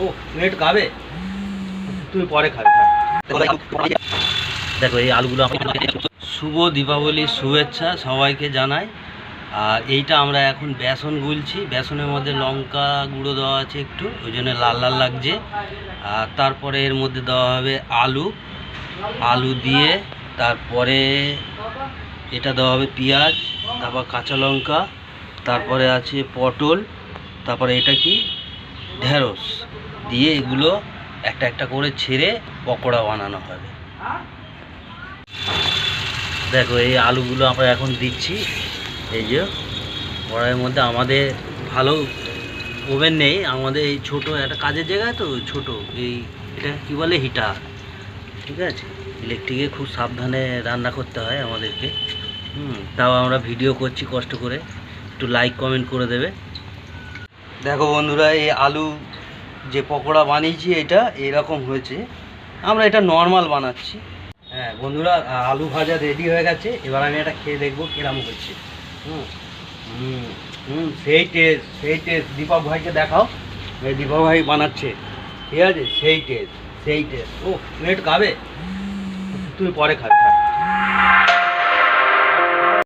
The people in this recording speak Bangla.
ও নেট খাবে, তুমি পরে খাবে। দেখো এই আলুগুলো শুভ দীপাবলির শুভেচ্ছা সবাইকে জানাই। আর এইটা আমরা এখন বেসন গুলছি, বেসনের মধ্যে লঙ্কা গুঁড়ো দেওয়া আছে একটু, ওই জন্য লাল লাল লাগছে। আর তারপরে এর মধ্যে দেওয়া হবে আলু দিয়ে, তারপরে এটা দেওয়া হবে পেঁয়াজ, তারপর কাঁচা লঙ্কা, তারপরে আছে পটল, তারপরে এটা কি ঢেঁড়স দিয়ে এগুলো একটা একটা করে ছেড়ে পকোড়া বানানো হবে। দেখো এই আলুগুলো আমরা এখন দিচ্ছি এই যে কড়াইয়ের মধ্যে। আমাদের ভালো ওভেন নেই, আমাদের এই ছোটো একটা কাজের জায়গায় তো ছোটো, এই এটা কি বলে হিটার, ঠিক আছে। ইলেকট্রিকে খুব সাবধানে রান্না করতে হয় আমাদেরকে। তাও আমরা ভিডিও করছি কষ্ট করে, একটু লাইক কমেন্ট করে দেবে। দেখো বন্ধুরা এই আলু যে পকোড়া বানিয়েছি এটা এরকম হয়েছে। আমরা এটা নর্মাল বানাচ্ছি। হ্যাঁ বন্ধুরা, আলু ভাজা রেডি হয়ে গেছে। এবার আমি এটা খেয়ে দেখবো কিরম হচ্ছে। সেই টেস্ট দীপক ভাইকে দেখাও, এই দীপক ভাই বানাচ্ছে, ঠিক আছে। সেই টেস্ট ও নেট খাবে, তুমি পরে খাবে।